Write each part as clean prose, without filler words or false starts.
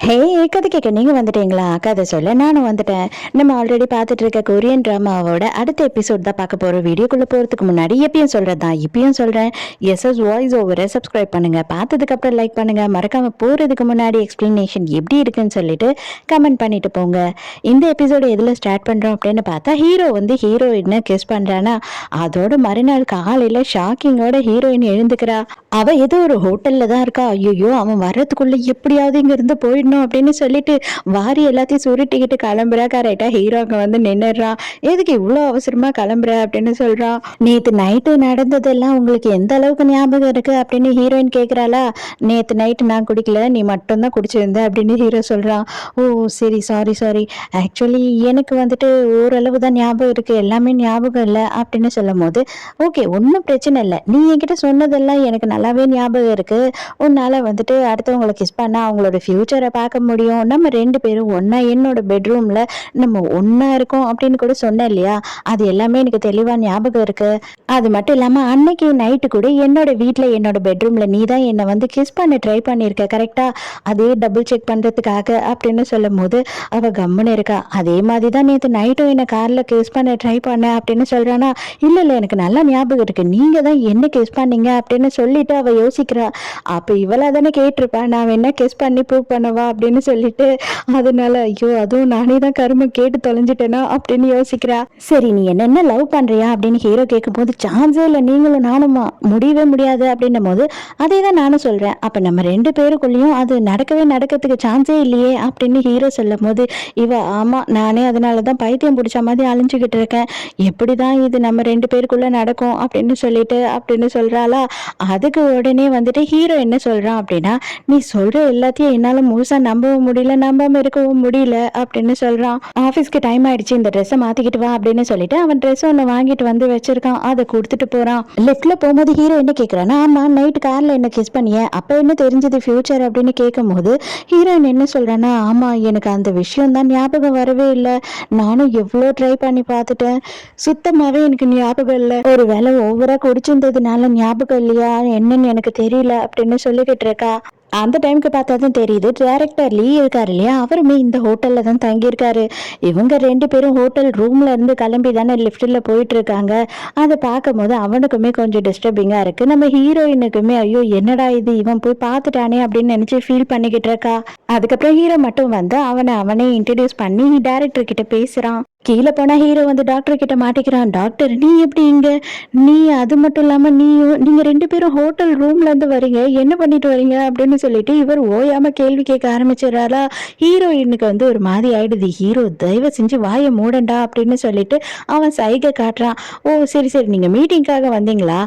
ஹே, கதை கேட்க நீங்க வந்துட்டீங்களா? கதை சொல்ல நானும் வந்துட்டேன். நம்ம ஆல்ரெடி பார்த்துட்டு இருக்க கொரியன் டிராமாவோட அடுத்த எபிசோட் தான் பார்க்க போறோம். வீடியோக்குள்ள போறதுக்கு முன்னாடி எப்பயும் சொல்றதுதான் இப்பயும் சொல்றேன். எஸ்எஸ் வாய்ஸ் ஓவரை சப்ஸ்கிரைப் பண்ணுங்க. பார்த்ததுக்கு அப்புறம் லைக் பண்ணுங்க. மறக்காம போறதுக்கு முன்னாடி எக்ஸ்பிளனேஷன் எப்படி இருக்குன்னு சொல்லிட்டு கமெண்ட் பண்ணிட்டு போங்க. இந்த எபிசோடு எதுல ஸ்டார்ட் பண்றோம் அப்படின்னு பார்த்தா, ஹீரோ வந்து ஹீரோயினை கிஸ் பண்றானா, அதோட மறுநாள் காலையில ஷாக்கிங்கோட ஹீரோயின் எழுந்துக்கிறா. அவ ஏதோ ஒரு ஹோட்டல்ல தான் இருக்கா. ஐயோ, அவன் வர்றதுக்குள்ள எப்படியாவது இங்க இருந்து போயிடணும் அப்படின்னு சொல்லிட்டு வாரி எல்லாத்தையும் சுருட்டிக்கிட்டு கிளம்புறா. கரெக்டா ஹீரோ அங்க வந்து நின்னுறான். எதுக்கு இவ்வளோ அவசரமா கிளம்புற அப்படின்னு சொல்றான். நேத்து நைட்டு நடந்ததெல்லாம் உங்களுக்கு எந்த அளவுக்கு ஞாபகம் இருக்கு அப்படின்னு ஹீரோயின் கேக்குறாளா. நேத்து நைட்டு நான் குடிக்கல, நீ மட்டும்தான் குடிச்சிருந்த அப்படின்னு ஹீரோ சொல்றான். ஓ சரி, சாரி சாரி, ஆக்சுவலி எனக்கு வந்துட்டு ஓரளவு தான் ஞாபகம் இருக்கு, எல்லாமே ஞாபகம் இல்லை அப்படின்னு சொல்லும் போது, ஓகே ஒன்றும் பிரச்சனை இல்லை, நீ என்கிட்ட சொன்னதெல்லாம் எனக்கு நல்லாவே ஞாபகம் இருக்கு. உன்னால வந்துட்டு அடுத்தவங்களை கிஸ் பண்ணா அவங்களோட ஃபியூச்சரை பார்க்க முடியும், நம்ம ரெண்டு பேரும் ஒன்னா என்னோட பெட்ரூம்ல நம்ம ஒன்னா இருக்கோம் அப்படின்னு கூட சொன்னேன் இல்லையா, அது எல்லாமே எனக்கு தெளிவா ஞாபகம் இருக்கு. அது மட்டும் இல்லாம அன்னைக்கு நைட்டு கூட என்னோட வீட்டுல என்னோட பெட்ரூம்ல நீ தான் என்னை வந்து கிஸ் பண்ண ட்ரை பண்ணிருக்க கரெக்டா, அதே டபுள் செக் பண்றதுக்காக அப்படின்னு சொல்லும் போது அவ கம்முன்னு இருக்கா. அதே மாதிரி தான் நேற்று நைட்டும் என்ன கார்ல கிஸ் பண்ண ட்ரை பண்ண அப்படின்னு சொல்றானா. இல்ல இல்ல, எனக்கு நல்லா ஞாபகம் இருக்கு, நீங்க தான் என்ன கிஸ் பண்ணீங்க அப்படின்னு சொல்லிட்டு அவ யோசிக்கிறா. அப்ப இவளா தானே கேட்டிருப்பா, நான் என்ன கிஸ் பண்ணி ப்ரூவ் பண்ணவா அப்படின்னு சொல்லிட்டு. அதனால ஐயோ அதுவும் நானே தான் கரும கேட்டு தொலைஞ்சிட்டேனா அப்படின்னு யோசிக்கிறா. சரி, நீ என்ன லவ் பண்றியா அப்படின்னு ஹீரோ கேட்கும் போது, சான்ஸே இல்லை, நீங்களும் நானுமா முடியவே முடியாது அப்படின்னும் போது, அதே தான் நானும் சொல்றேன், அப்ப நம்ம ரெண்டு பேருக்குள்ளேயும் அது நடக்கிறதுக்கு சான்ஸே இல்லையே அப்படின்னு ஹீரோ சொல்லும் போது, இவ ஆமா நானே அதனாலதான் பைத்தியம் பிடிச்ச மாதிரி அழிஞ்சுக்கிட்டு இருக்கேன், எப்படிதான் இது நம்ம ரெண்டு பேருக்குள்ள நடக்கும் அப்படின்னு சொல்றாளா. அதுக்கு உடனே வந்துட்டு ஹீரோ என்ன சொல்றான் அப்படின்னா, நீ சொல்ற எல்லாத்தையும் என்னால முழுசா நம்பவும் முடியல, நம்பாம இருக்கவும் முடியல அப்படின்னு சொல்றான். ஆபீஸ்க்கு டைம் ஆயிடுச்சு, இந்த ட்ரெஸ்ஸை மாத்திக்கிட்டு வா அப்படின்னு சொல்லிட்டு அவன் ட்ரெஸ் ஒன்னு வாங்கிட்டு வந்து வச்சிருக்கான். அதை கொடுத்துட்டு போறான். லெஃப்ட்ல போகும்போது ஹீரோ என்ன கேட்கிறான்னா, ஆமா நைட் கார்ல என்ன கிஸ் பண்ணிய, அப்ப என்ன தெரிஞ்சது ஃபியூச்சர் அப்படின்னு கேட்கும் போது ஹீரோயின் என்ன சொல்றான்னா, ஆமா எனக்கு அந்த விஷயம் தான் ஞாபகம் வரவே இல்லை, நானும் எவ்வளோ ட்ரை பண்ணி பார்த்துட்டேன், சுத்தமாவே எனக்கு ஞாபகம் இல்லை, ஒரு வேலை ஓவரா குடிச்சிருந்ததுனால ஞாபகம் இல்லையா என்னன்னு எனக்கு தெரியல அப்படின்னு சொல்லிக்கிட்டு இருக்கா. அந்த டைமுக்கு பார்த்தா தான் தெரியுது, டைரக்டர் லீ இருக்காரு இல்லையா, அவருமே இந்த ஹோட்டல்ல தான் தங்கியிருக்காரு. இவங்க ரெண்டு பேரும் ஹோட்டல் ரூம்ல இருந்து கிளம்பி தானே லிஃப்ட்ல போயிட்டு இருக்காங்க. அதை பார்க்கும் போது அவனுக்குமே கொஞ்சம் டிஸ்டர்பிங்கா இருக்கு. நம்ம ஹீரோயினுக்குமே ஐயோ என்னடா இது, இவன் போய் பார்த்துட்டானே அப்படின்னு நினைச்சு ஃபீல் பண்ணிக்கிட்டு இருக்கா. அதுக்கப்புறம் ஹீரோ மட்டும் வந்து அவனே இன்ட்ரடியூஸ் பண்ணி டைரக்டர் கிட்ட பேசுறான். கீழே போனா ஹீரோ வந்து டாக்டர் கிட்ட மாட்டிக்கிறான். டாக்டர் நீ எப்படி இங்க, நீ அது மட்டும் இல்லாம நீங்க ரெண்டு பேரும் ஹோட்டல் ரூம்ல இருந்து வரீங்க, என்ன பண்ணிட்டு வரீங்க அப்படின்னு சொல்லிட்டு இவர் ஓயாம கேள்வி கேட்க ஆரம்பிச்சிடறாரா. ஹீரோயினுக்கு வந்து ஒரு மாதிரி ஆயிடுது. ஹீரோ தயவு செஞ்சு வாயை மூடண்டா அப்படின்னு சொல்லிட்டு அவன் சைகை காட்டுறான். ஓ சரி சரி, நீங்க மீட்டிங்காக வந்தீங்களா,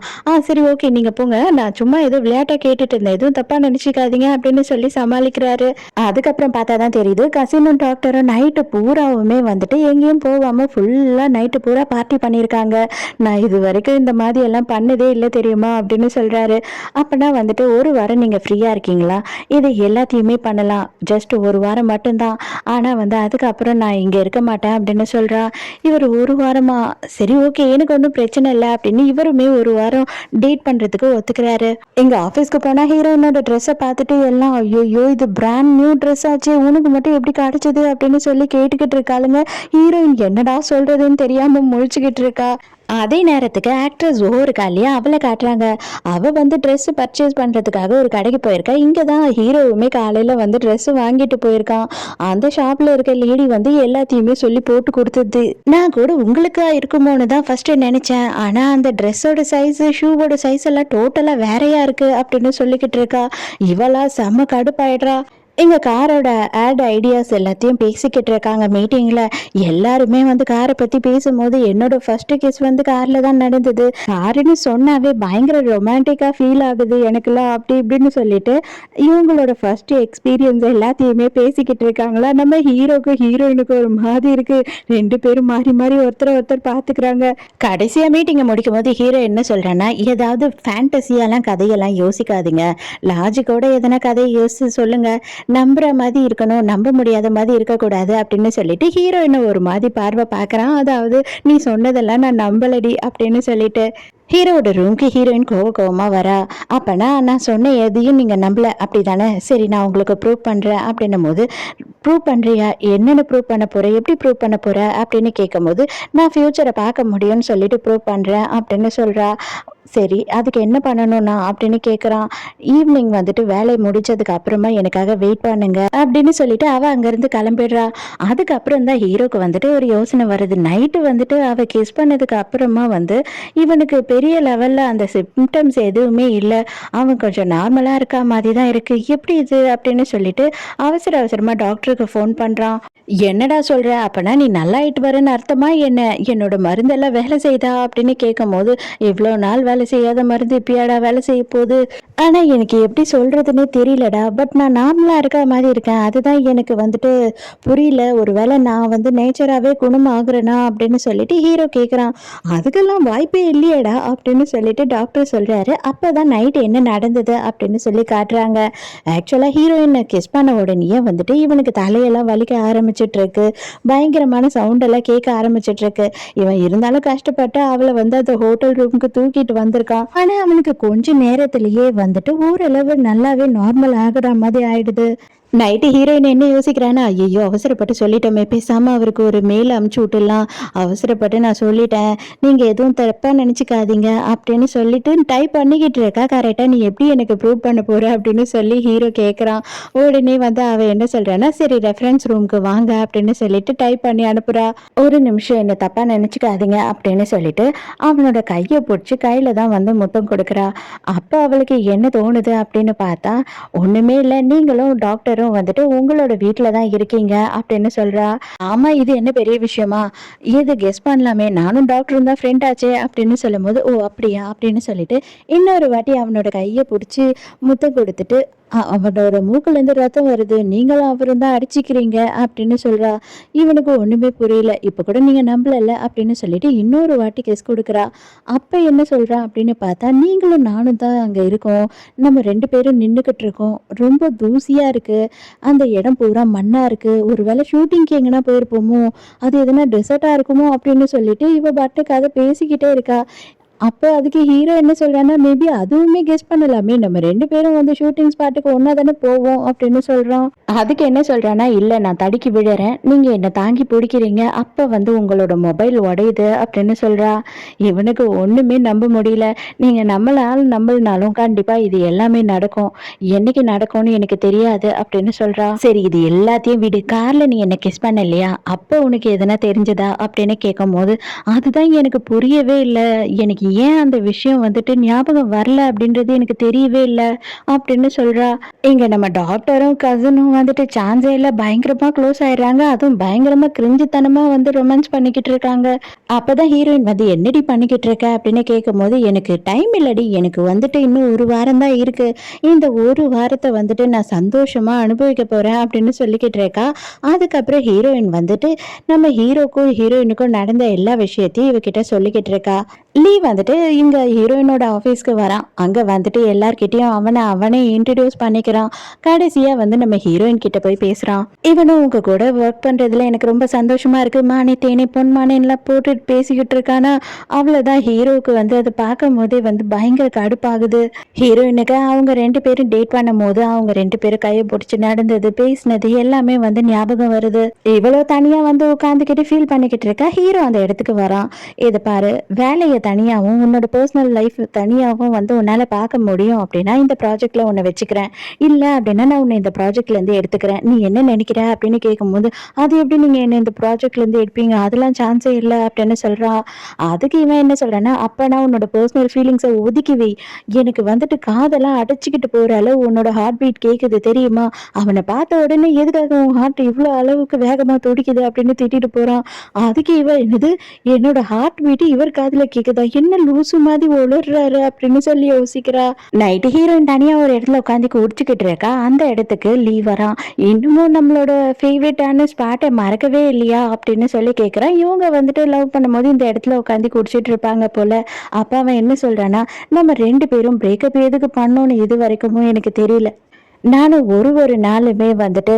சரி ஓகே நீங்க போங்க, நான் சும்மா ஏதோ விளையாட்டா கேட்டுட்டு இருந்தேன், எதுவும் தப்பா நினைச்சுக்காதீங்க அப்படின்னு சொல்லி சமாளிக்கிறாரு. அதுக்கப்புறம் பார்த்தா தான் தெரியுது, கசினும் டாக்டரும் நைட்டு பூராவுமே வந்துட்டு எங்கேயும் போகாம ஃபுல்லா நைட்டு பூரா பார்ட்டி பண்ணியிருக்காங்க. நான் இது வரைக்கும் இந்த மாதிரி எல்லாம் பண்ணதே இல்லை தெரியுமா அப்படின்னு சொல்றாரு. அப்பனா வந்துட்டு ஒரு வாரம் நீங்க ஃப்ரீயா இருக்கீங்களா, இது எல்லாத்தையுமே பண்ணலாம், ஜஸ்ட் ஒரு வாரம் மட்டும்தான், ஆனா வந்து அதுக்கப்புறம் நான் இங்க இருக்க மாட்டேன் அப்படின்னு சொல்றா. இவர் ஒரு வாரமா, சரி ஓகே எனக்கு ஒன்றும் பிரச்சனை இல்லை அப்படின்னு இவருமே ஒரு வாரம் டேட் பண்றதுக்கு ஒத்துக்கிறாரு. எங்க ஆஃபீஸ்க்கு போனா ஹீரோயினோட ட்ரெஸ்ஸை பார்த்துட்டு எல்லாம் ஐயோ இது பிராண்ட் நியூ ட்ரெஸ் ஆச்சு, உனக்கு மட்டும் எப்படி கிடைச்சது அப்படின்னு சொல்லி கேட்டுக்கிட்டு இருக்காளுங்க. ஹீரோயின் என்னடா சொல்றதுன்னு தெரியாம முழிச்சுக்கிட்டு இருக்கா. அதே நேரத்துக்கு ஆக்ட்ரஸ் இருக்கா இல்லையா, அவளை காட்டுறாங்க. அவ வந்து ட்ரெஸ் பர்ச்சேஸ் பண்றதுக்காக ஒரு கடைக்கு போயிருக்கா. இங்கதான் ஹீரோவுமே காலையில வந்து ட்ரெஸ் வாங்கிட்டு போயிருக்கான். அந்த ஷாப்ல இருக்க லேடி வந்து எல்லாத்தையுமே சொல்லி போட்டு கொடுத்தது. நான் கூட உங்களுக்கா இருக்குமோன்னு தான் ஃபர்ஸ்ட் நினைச்சேன், ஆனா அந்த ட்ரெஸ்ஸோட சைஸ் ஷூவோட சைஸ் எல்லாம் டோட்டலா வேறையா இருக்கு அப்படின்னு சொல்லிக்கிட்டு இருக்கா. இவளா செம்ம கடுப்பாயிடுறா. எங்க காரோட ஆட் ஐடியாஸ் எல்லாத்தையும் பேசிக்கிட்டு இருக்காங்க மீட்டிங்ல. எல்லாருமே வந்து காரை பத்தி பேசும்போது என்னோட ஃபர்ஸ்ட் கிஸ் வந்து கார்ல தான் நடந்தது, காருன்னு சொன்னாவே பயங்கர ரொமான்டிக்கா ஃபீல் ஆகுது எனக்குலாம் அப்படி இப்படின்னு சொல்லிட்டு இவங்களோட ஃபர்ஸ்ட் எக்ஸ்பீரியன்ஸ் எல்லாத்தையுமே பேசிக்கிட்டு இருக்காங்களா. நம்ம ஹீரோயினுக்கு ஒரு மாதிரி இருக்கு, ரெண்டு பேரும் மாறி மாறி ஒருத்தர் பாத்துக்கிறாங்க. கடைசியா மீட்டிங்கை முடிக்கும் போது ஹீரோ என்ன சொல்றேன்னா, ஏதாவது ஃபேண்டசியாலாம் கதையெல்லாம் யோசிக்காதீங்க, லாஜிக்கோட எதனா கதையை யோசிச்சு சொல்லுங்க, நம்புற மாதிரி இருக்கணும், நம்ப முடியாத மாதிரி இருக்கக்கூடாது அப்படின்னு சொல்லிட்டு ஹீரோயினை ஒரு மாதிரி பார்வை பார்க்கறான். அதாவது நீ சொன்னதெல்லாம் நான் நம்பலடி அப்படின்னு சொல்லிட்டு ஹீரோவோட ரூம்க்கு ஹீரோயின் கோவமா வரா. அப்பனா நான் சொன்ன எதையும் நீங்க நம்பல அப்படிதானே? சரி நான் உங்களுக்கு ப்ரூவ் பண்றேன் அப்படின்னும் போது, ப்ரூவ் பண்றியா? என்னன்னு ப்ரூவ் பண்ண போற? எப்படி ப்ரூவ் பண்ண போற? அப்படின்னு கேட்கும்போது, நான் ஃபியூச்சரை பார்க்க முடியும்னு சொல்லிட்டு ப்ரூவ் பண்றேன் அப்படின்னு சொல்றா. சரி அதுக்கு என்ன பண்ணணும்னா அப்படின்னு கேட்குறான். ஈவினிங் வந்துட்டு வேலை முடிச்சதுக்கு அப்புறமா எனக்காக வெயிட் பண்ணுங்க அப்படின்னு சொல்லிட்டு அவ அங்கிருந்து கிளம்பிடுறா. அதுக்கப்புறம் தான் ஹீரோக்கு வந்துட்டு ஒரு யோசனை வருது. நைட்டு வந்துட்டு அவ கிஸ் பண்ணதுக்கு அப்புறமா வந்து இவனுக்கு பெரிய லெவல்ல அந்த சிம்டம்ஸ் எதுவுமே இல்ல. அவன் கொஞ்சம் நார்மலா இருக்கா மாதிரி தான் இருக்கு. எப்படி இது அப்படின்னு சொல்லிட்டு அவசரமா டாக்டருக்கு ஃபோன் பண்றான். என்னடா சொல்ற? அப்பனா நீ நல்லாயிட்டு வரேன்னு அர்த்தமா என்ன? என்னோட மருந்தெல்லாம் வேலை செய்தா அப்படின்னு கேட்கும்போது, இவ்வளோ நாள் வேலை செய்யாத மருந்து இப்பயாடா வேலை செய்ய போகுது? ஆனா எனக்கு எப்படி சொல்றதுன்னே தெரியலடா. பட் நான் நார்மலா இருக்க மாதிரி இருக்கேன். அதுதான் எனக்கு வந்துட்டு புரியல. ஒருவேளை நான் வந்து நேச்சராவே குணமாகுறேனா அப்படின்னு சொல்லிட்டு ஹீரோ கேட்குறான். அதுக்கெல்லாம் வாய்ப்பே இல்லையேடா அப்படின்னு சொல்லிட்டு டாக்டர் சொல்றாரு. அப்பதான் நைட் என்ன நடந்தது அப்படின்னு சொல்லி காட்டுறாங்க. ஆக்சுவலா ஹீரோயின் கிஸ் பண்ண உடனேயே வந்துட்டு இவனுக்கு தலையெல்லாம் வலிக்க ஆரம்பிச்சிட்டு இருக்கு. பயங்கரமான சவுண்ட் எல்லாம் கேட்க ஆரம்பிச்சிட்டு இருக்கு. இவன் இருந்தாலும் கஷ்டப்பட்டு அவளை வந்து அந்த ஹோட்டல் ரூமுக்கு தூக்கிட்டு வந்திருக்கான். ஆனா அவனுக்கு கொஞ்ச நேரத்திலேயே வந்துட்டு ஓரளவு நல்லாவே நார்மல் ஆகுற மாதிரி ஆயிடுது. நைட்டு ஹீரோயின் என்ன யோசிக்கிறான்னா, ஐயோ அவசரப்பட்டு சொல்லிட்டோமே, பேசாம அவருக்கு ஒரு மெயில் அமுச்சு விட்டுலாம். அவசரப்பட்டு நான் சொல்லிட்டேன், நீங்க எதுவும் தப்பா நினைச்சுக்காதீங்க அப்படின்னு சொல்லிட்டு டைப் பண்ணிக்கிட்டு இருக்கா. கரெக்டா நீ எப்படி எனக்கு ப்ரூவ் பண்ண போற அப்படின்னு சொல்லி ஹீரோ கேட்குறான். உடனே வந்து அவ என்ன சொல்றான்னா, சரி ரெஃபரன்ஸ் ரூமுக்கு வாங்க அப்படின்னு சொல்லிட்டு டைப் பண்ணி அனுப்புறா. ஒரு நிமிஷம் என்ன தப்பா நினைச்சுக்காதீங்க அப்படின்னு சொல்லிட்டு அவனோட கையை பிடிச்சி கையில தான் வந்து முத்தம் கொடுக்குறா. அப்ப அவளுக்கு என்ன தோணுது அப்படின்னு பார்த்தா, ஒண்ணுமே இல்ல. நீங்களும் டாக்டரும் வந்துட்டு உங்களோட வீட்ல தான் இருக்கீங்க அப்படின்னு சொல்றா. ஆமா இது என்ன பெரிய விஷயமா? இது கெஸ் பண்ணலாமே. நானும் டாக்டரும் தான் ஃப்ரெண்ட் ஆச்சே அப்படின்னு சொல்லும்போது, ஓ அப்படியா? அப்படின்னு சொல்லிட்டு இன்னொரு வாட்டி அவனோட கைய புடிச்சு முத்தம் கொடுத்துட்டு, அவனோட மூக்குலேருந்து ரத்தம் வருது. நீங்களும் அவரும் தான் அடிச்சுக்கிறீங்க அப்படின்னு சொல்றா. இவனுக்கு ஒண்ணுமே புரியல. இப்ப கூட நீங்க நம்பலல்ல அப்படின்னு சொல்லிட்டு இன்னொரு வாட்டி கிஸ் குடுக்குறா. அப்ப என்ன சொல்றா அப்படின்னு பார்த்தா, நீங்களும் நானும் தான் அங்க இருக்கோம். நம்ம 2 பேரும் நின்னுக்கிட்டு இருக்கோம். ரொம்ப தூசியா இருக்கு. அந்த இடம் பூரா மண்ணா இருக்கு. ஒருவேளை ஷூட்டிங்க்கு எங்கனா போயிருப்போமோ? அது எதனா டெசர்ட்டா இருக்குமோ? அப்படின்னு சொல்லிட்டு இவ பாட்டுக்கு கதை பேசிக்கிட்டே இருக்கா. அப்போ அதுக்கு ஹீரோ என்ன சொல்றான்னா, மேபி அதுவுமே கெஸ் பண்ணலாமே. நம்ம 2 பேரும் வந்து ஷூட்டிங் ஸ்பாட்டுக்கு ஒண்ணா தானே போவோம் அப்படின்னு சொல்றான். அதுக்கு என்ன சொல்றான்னா, இல்ல நான் தடுக்கி விழறேன். நீங்க என்ன தாங்கி பிடிக்கிறீங்க. அப்ப வந்து உங்களோட மொபைல் உடையுது அப்படின்னு சொல்றா. இவனுக்கு ஒண்ணுமே நம்ப முடியல. நீங்க நம்பலனாலும் கண்டிப்பா இது எல்லாமே நடக்கும். என்னைக்கு நடக்கும்னு எனக்கு தெரியாது அப்படின்னு சொல்றா. சரி இது எல்லாத்தையும் விடு. கார்ல நீ என்ன கிஸ் பண்ண இல்லையா? அப்ப உனக்கு எதனா தெரிஞ்சதா அப்படின்னு கேட்கும்போது, அதுதான் எனக்கு புரியவே இல்ல. எனக்கு ஏன் அந்த விஷயம் வந்துட்டு ஞாபகம் வரல அப்படின்றது எனக்கு தெரியவே இல்ல அப்படின்னு சொல்றா. இங்க நம்ம டாக்டரும் கசினும் வந்துட்டு சான்ஸே இல்ல பயங்கரமா க்ளோஸ் ஆயிடுறாங்க. அதுவும் பயங்கரமா கிரிஞ்சுத்தனமா வந்து ரொமான்ஸ் பண்ணிக்கிட்டு இருக்காங்க. அப்பதான் ஹீரோயின் வந்து என்னடி பண்ணிக்கிட்டு இருக்க அப்படின்னு கேட்கும்போது, எனக்கு டைம் இல்லடி. எனக்கு வந்துட்டு இன்னும் ஒரு வாரம் தான் இருக்கு. இந்த ஒரு வாரத்தை வந்துட்டு நான் சந்தோஷமா அனுபவிக்க போறேன் அப்படின்னு சொல்லிக்கிட்டு இருக்கா. அதுக்கப்புறம் ஹீரோயின் வந்துட்டு நம்ம ஹீரோக்கும் ஹீரோயினுக்கும் நடந்த எல்லா விஷயத்தையும் இவகிட்ட சொல்லிக்கிட்டு இருக்கா. லீ வந்துட்டு இங்க ஹீரோயினோட ஆஃபீஸ்க்கு வரான். அங்க வந்துட்டு எல்லார்கிட்டயும் அவனே இன்ட்ரடியூஸ் பண்ணிக்கிறான். கடைசியா வந்து நம்ம ஹீரோயின் கிட்ட போய் பேசுறான். இவனும் உங்க கூட ஒர்க் பண்றதுல எனக்கு ரொம்ப சந்தோஷமா இருக்கு. மானே தேனே பொன்மானேன்லாம் போட்டுட்டு பேசிக்கிட்டு இருக்கானா. அவ்வளவுதான் ஹீரோவுக்கு வந்து அதை பார்க்கும் போதே வந்து பயங்கர கடுப்பாகுது. ஹீரோயினுக்கு அவங்க 2 பேரும் டேட் பண்ணும் போது அவங்க 2 பேரும் கையை பிடிச்சி நடந்தது பேசினது எல்லாமே வந்து ஞாபகம் வருது. இவ்வளவு தனியா வந்து உட்காந்துக்கிட்டு ஃபீல் பண்ணிக்கிட்டு இருக்கா. ஹீரோ அந்த இடத்துக்கு வரான். இதை பாரு, வேலையை தனியாகவும் உன்னோட பர்சனல் லைஃப் தனியாகவும் வந்து உன்னால பார்க்க முடியும் அப்படின்னா இந்த ப்ராஜெக்ட்ல உன்னை வச்சுக்கிறேன். இல்லை அப்படின்னா நான் உன்னை இந்த ப்ராஜெக்ட்ல இருந்து எடுத்துக்கிறேன். நீ என்ன நினைக்கிற அப்படின்னு கேட்கும்போது, அது எப்படி நீங்க என்ன இந்த ப்ராஜெக்ட்ல இருந்து எடுப்பீங்க? அதெல்லாம் சான்ஸே இல்லை அப்படின்னு சொல்றா. அதுக்கு இவன் என்ன சொல்றான்னா, அப்பனா உன்னோட பர்சனல் ஃபீலிங்ஸை ஒதுக்கி வை. எனக்கு வந்துட்டு காதெல்லாம் அடைச்சிக்கிட்டு போற அளவு உன்னோட ஹார்ட் பீட் கேட்குது தெரியுமா? அவனை பார்த்த உடனே எதுக்காக உன் ஹார்ட் இவ்வளோ அளவுக்கு வேகமா துடிக்குது அப்படின்னு திட்டிட்டு போறான். அதுக்கு இவன் என்னது, என்னோட ஹார்ட் பீட் இவர் காதுல கேக்குதா? என்ன லூசு மாதிரி ஒளிர்றாரு அப்படின்னு சொல்லி யோசிக்கிறா. நைட்டு ஹீரோயின் தனியா ஒரு இடத்துல உட்காந்து குடிச்சுக்கிட்டு இருக்கா. அந்த இடத்துக்கு லீ வரான். இன்னமும் நம்மளோட ஃபேவரட்டான ஸ்பாட்டை மறக்கவே இல்லையா அப்படின்னு சொல்லி கேட்குறான். இவங்க வந்துட்டு லவ் பண்ணும்போது இந்த இடத்துல உட்காந்து குடிச்சிட்டு இருப்பாங்க போல. அப்ப அவன் என்ன சொல்றான்னா, நம்ம 2 பேரும் பிரேக்கப் எதுக்கு பண்ணோன்னு இது வரைக்கும் எனக்கு தெரியல. நானும் ஒரு நாளுமே வந்துட்டு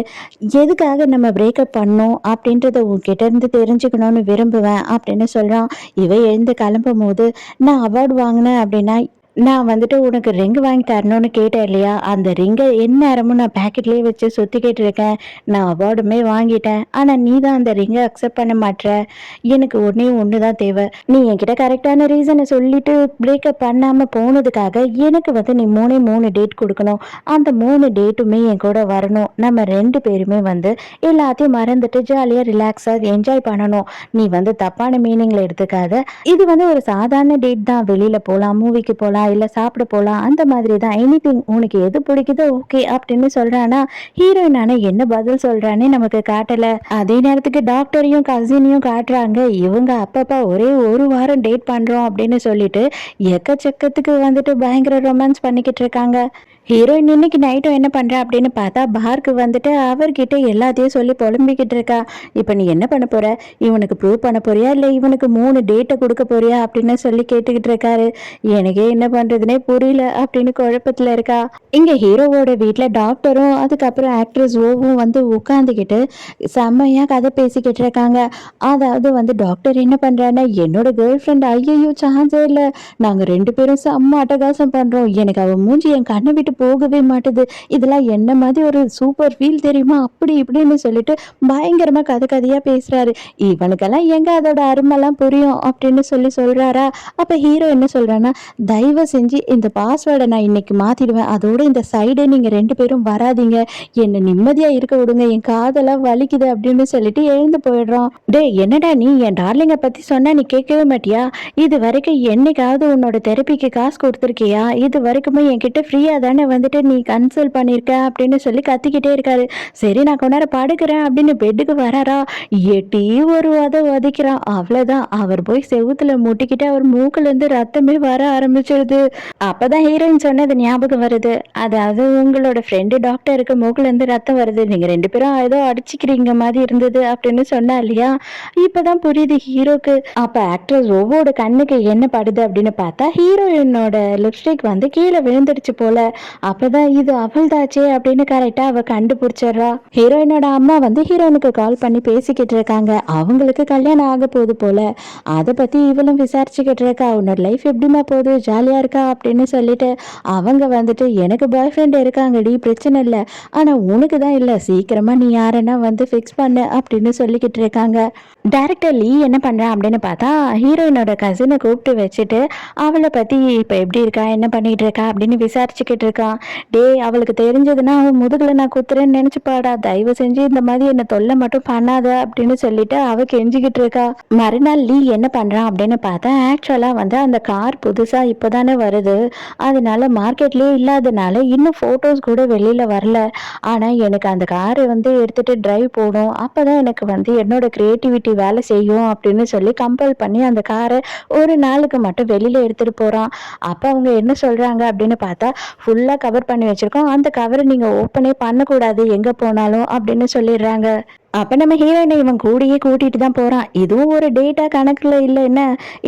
எதுக்காக நம்ம பிரேக்கப் பண்ணோம் அப்படின்றத உன்கிட்ட இருந்து தெரிஞ்சுக்கணும்னு விரும்புவேன் அப்படின்னு சொல்றான். இவ எழுந்து கிளம்பும் போது, நான் அவார்டு வாங்கினேன் அப்படின்னா நான் வந்துட்டு உனக்கு ரிங் வாங்கி தரணும்னு கேட்டேன் இல்லையா, அந்த ரிங்கை எந்நேரமும் நான் பேக்கெட்லேயே வச்சு சுற்றிக்கிட்டு இருக்கேன். நான் அவார்டுமே வாங்கிட்டேன். ஆனால் நீ தான் அந்த ரிங்கை அக்செப்ட் பண்ண மாட்ற. எனக்கு ஒன்றே ஒன்று தான் தேவை. நீ என்கிட்ட கரெக்டான ரீசனை சொல்லிட்டு பிரேக்கப் பண்ணாமல் போனதுக்காக எனக்கு வந்து நீ 3 டேட் கொடுக்கணும். அந்த 3 டேட்டுமே என் கூட வரணும். நம்ம 2 பேருமே வந்து எல்லாத்தையும் மறந்துட்டு ஜாலியாக ரிலாக்ஸாக என்ஜாய் பண்ணணும். நீ வந்து தப்பான மீனிங்கில் எடுத்துக்காத. இது வந்து ஒரு சாதாரண டேட் தான். வெளியில் போகலாம், மூவிக்கு போகலாம், இல்ல சாப்பிட போலாம், அந்த மாதிரி தான். எனிதிங் உனக்கு எது பிடிக்குதோ ஓகே அப்படின்னு சொல்றானா, ஹீரோயினான என்ன பதில் சொல்றானே நமக்கு காட்டல. அதே நேரத்துக்கு டாக்டரையும் கசினையும் காட்டுறாங்க. இவங்க அப்பப்பா ஒரே ஒரு வாரம் டேட் பண்றோம் அப்படின்னு சொல்லிட்டு எக்கச்சக்கத்துக்கு வந்துட்டு பயங்கர ரொமான்ஸ் பண்ணிக்கிட்டு இருக்காங்க. ஹீரோயின் இன்னைக்கு நைட்டும் என்ன பண்றா அப்படின்னு பார்த்தா, பார்க்கு வந்துட்டு அவர்கிட்ட எல்லாத்தையும் சொல்லி புலம்பிக்கிட்டு இருக்கா. இப்போ நீ என்ன பண்ண போற? இவனுக்கு ப்ரூவ் பண்ண போறியா, இல்லை இவனுக்கு 3 டேட்டை கொடுக்க போறியா அப்படின்னு சொல்லி கேட்டுக்கிட்டு இருக்காரு. எனக்கே என்ன பண்றதுனே புரியல அப்படின்னு குழப்பத்துல இருக்கா. இங்க ஹீரோவோட வீட்டுல டாக்டரும் அதுக்கப்புறம் ஆக்ட்ரஸ் ஓவும் வந்து உட்காந்துக்கிட்டு செம்மையா கதை பேசிக்கிட்டு இருக்காங்க. அதாவது வந்து டாக்டர் என்ன பண்றான்னா, என்னோட கேர்ள் ஃப்ரெண்ட் ஐயோ சான்ஸே இல்லை, நாங்க 2 பேரும் செம்ம அட்டகாசம் பண்றோம், எனக்கு அவ மூஞ்சி என் கண்ணை விட்டு போகவே மாட்டுது, இதெல்லாம் என்ன மாதிரி ஒரு சூப்பர் ஃபீல் தெரியுமா, அப்படி இப்படின்னு சொல்லிட்டு பயங்கரமா கதையா பேசுறாரு. இவனுக்கெல்லாம் எங்க அதோட அருமெல்லாம் புரியும் அப்படின்னு சொல்றாரா. அப்ப ஹீரோ என்ன சொல்றான்னா, தயவு செஞ்சு இந்த பாஸ்வேர்டை நான் இன்னைக்கு மாத்திடுவேன், அதோட இந்த சைடே நீங்க 2 பேரும் வராதீங்க, என்ன நிம்மதியா இருக்க விடுங்க, என் காதெல்லாம் வலிக்குது அப்படின்னு சொல்லிட்டு எழுந்து போயிடுறான். டே என்னடா நீ என் டார்லிங்கை பத்தி சொன்னா நீ கேட்கவே மாட்டியா? இது வரைக்கும் என்னைக்காவது உன்னோட தெரப்பிக்கு காசு கொடுத்துருக்கியா? இது வரைக்குமே என்கிட்ட ஃப்ரீயா தானே வந்துட்டு நீ கன்சல்ட் பண்ணியிருக்க அப்படின்னு சொல்லி கத்திக்கிட்டே இருக்காரு. சரி நான் கொஞ்ச நேரம் படுக்கிறேன் அப்படின்னு பெட்டுக்கு வராரா, எட்டி ஒரு உதைக்கிறான். அவ்வளவுதான், அவர் போய் செவுத்துல முட்டிக்கிட்டு அவர் மூக்குல இருந்து ரத்தமே வர ஆரம்பிச்சிருது. அப்பதான் ஹீரோயின் சொன்னது ஞாபகம் வருது. அதாவது உங்களோட ஃப்ரெண்டு டாக்டருக்கு மூக்குல இருந்து ரத்தம் வருது, நீங்க 2 பேரும் ஏதோ அடிச்சுக்கிறீங்க மாதிரி இருந்தது அப்படின்னு சொன்னா இல்லையா. இப்பதான் புரியுது ஹீரோக்கு. அப்ப ஆக்ட்ரஸ் ஒவ்வொரு கண்ணுக்கு என்ன படுது அப்படின்னு பார்த்தா, ஹீரோயினோட லிப்ஸ்டிக் வந்து கீழே விழுந்துடுச்சு போல. அப்பதான் இது அவள்தாச்சே அப்படின்னு கரெக்டா அவ கண்டுபிடிச்சிடுறா. ஹீரோயினோட அம்மா வந்து ஹீரோயினுக்கு கால் பண்ணி பேசிக்கிட்டு இருக்காங்க. அவங்களுக்கு கல்யாணம் ஆக போகுது போல. அதை பத்தி இவளும் விசாரிச்சுக்கிட்டு இருக்கா. உன்னோட லைஃப் எப்படிமா போகுது, ஜாலியா இருக்கா அப்படின்னு சொல்லிட்டு அவங்க வந்துட்டு, எனக்கு பாய் ஃப்ரெண்ட் இருக்காங்கடி, பிரச்சனை இல்லை, ஆனா உனக்கு தான் இல்லை, சீக்கிரமா நீ யாரன்னா வந்து ஃபிக்ஸ் பண்ணு அப்படின்னு சொல்லிக்கிட்டு இருக்காங்க. டைரக்டர் லீ என்ன பண்றான் அப்படின்னு பார்த்தா, ஹீரோயினோட கசினை கூப்பிட்டு வச்சுட்டு அவளை பத்தி இப்ப எப்படி இருக்கா, என்ன பண்ணிட்டு இருக்கா அப்படின்னு விசாரிச்சுக்கிட்டு இருக்கான். டே அவளுக்கு தெரிஞ்சதுன்னா அவன் முதுகுல நான் குத்துறேன்னு நினைச்சுப்பாடா, தயவு செஞ்சு இந்த மாதிரி என்ன தொல்லை மட்டும் பண்ணாத அப்படின்னு சொல்லிட்டு அவ கெஞ்சிக்கிட்டு இருக்கா. மறுநாள் லீ என்ன பண்றான் அப்படின்னு பார்த்தா, ஆக்சுவலா வந்து அந்த கார் புதுசா இப்பதானே வருது, அதனால மார்க்கெட்லயே இல்லாதனால இன்னும் போட்டோஸ் கூட வெளியில வரல. ஆனா எனக்கு அந்த காரை வந்து எடுத்துட்டு டிரைவ் போடும், அப்பதான் எனக்கு வந்து என்னோட கிரியேட்டிவிட்டி வேலை செய்யும் அப்படின்னு சொல்லி கம்பல் பண்ணி அந்த காரை ஒரு நாளுக்கு மட்டும் வெளியில எடுத்துட்டு போறான். அப்ப அவங்க என்ன சொல்றாங்க அப்படின்னு பார்த்தா, ஃபுல்லா கவர் பண்ணி வச்சிருக்கோம், அந்த கவரை நீங்க ஓப்பனே பண்ணக்கூடாது எங்க போனாலும் அப்படின்னு சொல்லிடுறாங்க. அப்ப நம்ம ஹீரோயினை இவன் கூடியே கூட்டிட்டு தான் போறான். இதுவும் ஒரு டேட்டா கணக்குல இல்லை என்ன,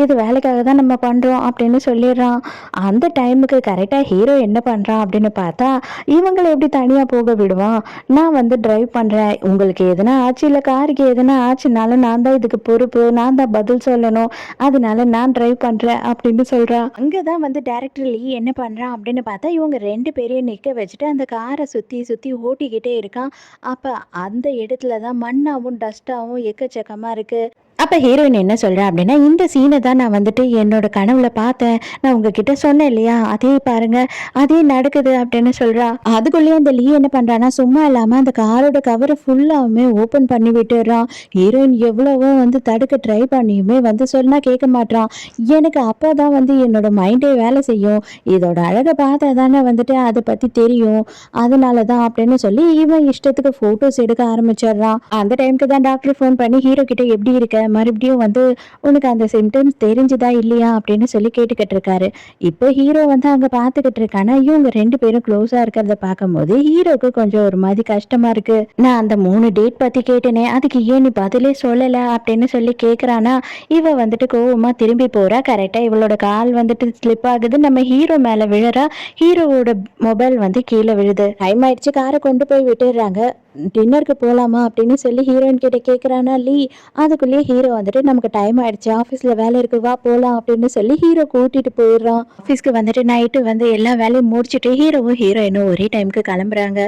இது வேலைக்காக தான் நம்ம பண்றோம் அப்படின்னு சொல்லிடுறான். அந்த டைமுக்கு கரெக்டா ஹீரோ என்ன பண்றான் அப்படின்னு பார்த்தா, இவங்களை எப்படி தனியா போக விடுவான், நான் வந்து டிரைவ் பண்றேன், உங்களுக்கு எதனா ஆச்சு இல்லை காருக்கு எதனா ஆச்சுனாலும் நான் தான் இதுக்கு பொறுப்பு, நான் தான் பதில் சொல்லணும், அதனால நான் டிரைவ் பண்றேன் அப்படின்னு சொல்றான். அங்கதான் வந்து டைரக்டர் லீ என்ன பண்றான் அப்படின்னு பார்த்தா, இவங்க 2 பேரையும் நிக்க வச்சுட்டு அந்த காரை சுத்தி சுத்தி ஓட்டிக்கிட்டே இருக்கான். அப்ப அந்த இடத்துல தான் மண்ணாவும் டஸ்டாவும் எக்கச்சக்கமா இருக்கு. அப்ப ஹீரோயின் என்ன சொல்றா அப்படின்னா, இந்த சீனை தான் நான் வந்துட்டு என்னோட கனவுல பார்த்தேன், நான் உங்ககிட்ட சொன்னேன் இல்லையா, அதே பாருங்க, அதே நடக்குது அப்படின்னு சொல்றா. அதுக்குள்ளேயே அந்த லீ என்ன பண்றான்னா, சும்மா இல்லாம அந்த காரோட கவரை ஃபுல்லாவுமே ஓபன் பண்ணி விட்டுறான். ஹீரோயின் எவ்வளவோ வந்து தடுக்க ட்ரை பண்ணியுமே வந்து சொன்னா கேட்க மாட்டான். எனக்கு அப்பதான் வந்து என்னோட மைண்டே வேலை செய்யும், இதோட அழகை பார்த்தா தானே வந்துட்டு அதை பத்தி தெரியும், அதனாலதான் அப்படின்னு சொல்லி இவன் இஷ்டத்துக்கு போட்டோஸ் எடுக்க ஆரம்பிச்சிடுறான். அந்த டைமுக்கு தான் டாக்டர் ஃபோன் பண்ணி ஹீரோ கிட்ட எப்படி இருக்க, மறுபடியும் வந்து உனக்கு அந்த சிம்டம்ஸ் தெரிஞ்சுதா இல்லையா அப்படின்னு சொல்லி கேட்டுக்கிட்டு இருக்காரு. இப்போ ஹீரோ வந்து அங்க பார்த்துக்கிட்டு இருக்கானா, இவங்க 2 பேரும் க்ளோஸா இருக்கிறத பார்க்கும்போது ஹீரோக்கு கொஞ்சம் ஒரு மாதிரி கஷ்டமா இருக்கு. நான் அந்த 3 டேட் பத்தி கேட்டேனே, அதுக்கு ஏன் நீ பதிலே சொல்லல அப்படின்னு சொல்லி கேட்குறானா, இவ வந்துட்டு கோவமா திரும்பி போறா. கரெக்ட்டா இவளோட கால் வந்துட்டு ஸ்லிப் ஆகுது. நம்ம ஹீரோ மேல விழறா. ஹீரோவோட மொபைல் வந்து கீழ விழுது. டைம் ஆயிடுச்சு, கார கொண்டு போய் விட்டுர்றாங்க. டின்னருக்கு போலாமா அப்படின்னு சொல்லி ஹீரோயின் கிட்ட கேட்குறானா லீ. அதுக்குள்ளேயே ஹீரோ வந்துட்டு நமக்கு டைம் ஆயிடுச்சு, ஆஃபீஸ்ல வேலை இருக்கு, வா போலாம் அப்படின்னு சொல்லி ஹீரோ கூட்டிட்டு போயிடுறான். ஆஃபீஸ்க்கு வந்துட்டு நைட்டு வந்து எல்லா வேலையும் முடிச்சுட்டு ஹீரோவும் ஹீரோயினும் ஒரே டைமுக்கு கிளம்புறாங்க.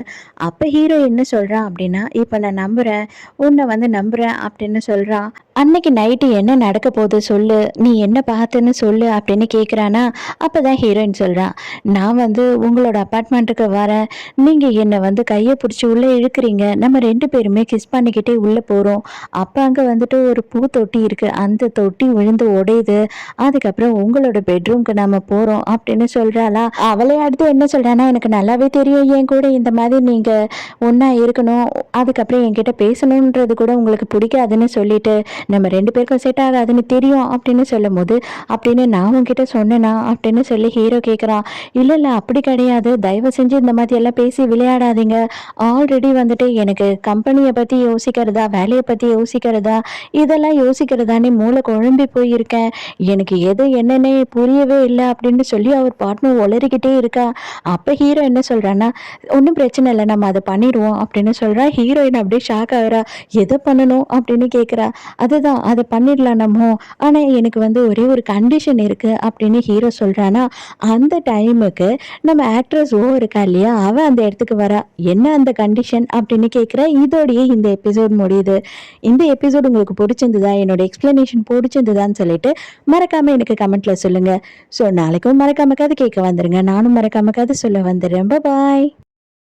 அப்ப ஹீரோ என்ன சொல்றான் அப்படின்னா, இப்ப நான் நம்புறேன், உன்னை வந்து நம்புறேன் அப்படின்னு சொல்றான். அன்னைக்கு நைட்டு என்ன நடக்க போகுது சொல்லு, நீ என்ன பார்த்துன்னு சொல்லு அப்படின்னு கேட்குறானா. அப்பதான் ஹீரோயின் சொல்றான், நான் வந்து உங்களோட அப்பார்ட்மெண்ட்டுக்கு வரேன், நீங்க என்னை வந்து கையை பிடிச்சி உள்ளே இழுக்கிறீங்க, நம்ம 2 பேருமே கிஸ் பண்ணிக்கிட்டே உள்ளே போகிறோம். அப்போ அங்கே வந்துட்டு ஒரு பூ தொட்டி இருக்கு, அந்த தொட்டி விழுந்து உடையுது, அதுக்கப்புறம் உங்களோட பெட்ரூம்க்கு நம்ம போகிறோம் அப்படின்னு சொல்கிறாளா. அவளே அடுத்து என்ன சொல்கிறான்னா, எனக்கு நல்லாவே தெரியும் என் கூட இந்த மாதிரி நீங்கள் ஒன்றா இருக்கணும், அதுக்கப்புறம் என்கிட்ட பேசணுன்றது கூட உங்களுக்கு பிடிக்காதுன்னு சொல்லிட்டு நம்ம 2 பேருக்கும் செட் ஆகாதுன்னு தெரியும் அப்படின்னு சொல்லும்போது, அப்படின்னு நான் உன்கிட்ட சொன்னேனா அப்படின்னு சொல்லி ஹீரோ கேட்குறான். இல்லை இல்லை அப்படி கிடையாது, தயவு செஞ்சு இந்த மாதிரி எல்லாம் பேசி விளையாடாதீங்க. ஆல்ரெடி வந்துட்டு எனக்கு கம்பெனியை பற்றி யோசிக்கிறதா, வேலையை பற்றி யோசிக்கிறதா, இதெல்லாம் யோசிக்கிறதானே மூளை குழம்பி போயிருக்கேன். எனக்கு எது என்னன்னே புரியவே இல்லை அப்படின்னு சொல்லி அவர் பார்ட்னர் உளறிக்கிட்டே இருக்கா. அப்போ ஹீரோ என்ன சொல்கிறான்னா, ஒன்றும் பிரச்சனை இல்லை, நம்ம அதை பண்ணிடுவோம் அப்படின்னு சொல்கிறா. ஹீரோயின் அப்படியே ஷாக் ஆகுறா. எதை பண்ணணும் அப்படின்னு கேட்குறா. அதுதான் அதை பண்ணிடலாம் நம்ம, ஆனால் எனக்கு வந்து ஒரே ஒரு கண்டிஷன் இருக்கு அப்படின்னு ஹீரோ சொல்கிறானா. அந்த டைமுக்கு நம்ம ஆக்ட்ரஸ் இருக்கா இல்லையா, அவள் அந்த இடத்துக்கு வரா. என்ன அந்த கண்டிஷன் அப்படின்னு கேட்குற. இதோடையே இந்த எபிசோட் முடியுது. இந்த எபிசோட் உங்களுக்கு பிடிச்சிருந்ததா, என்னோட எக்ஸ்பிளனேஷன் பிடிச்சிருந்ததான்னு சொல்லிட்டு மறக்காம எனக்கு கமெண்ட்ல சொல்லுங்க. ஸோ நாளைக்கும் மறக்காம கதை கேட்க வந்துருங்க, நானும் மறக்காம கதை சொல்ல வந்துடுறேன். பாய்.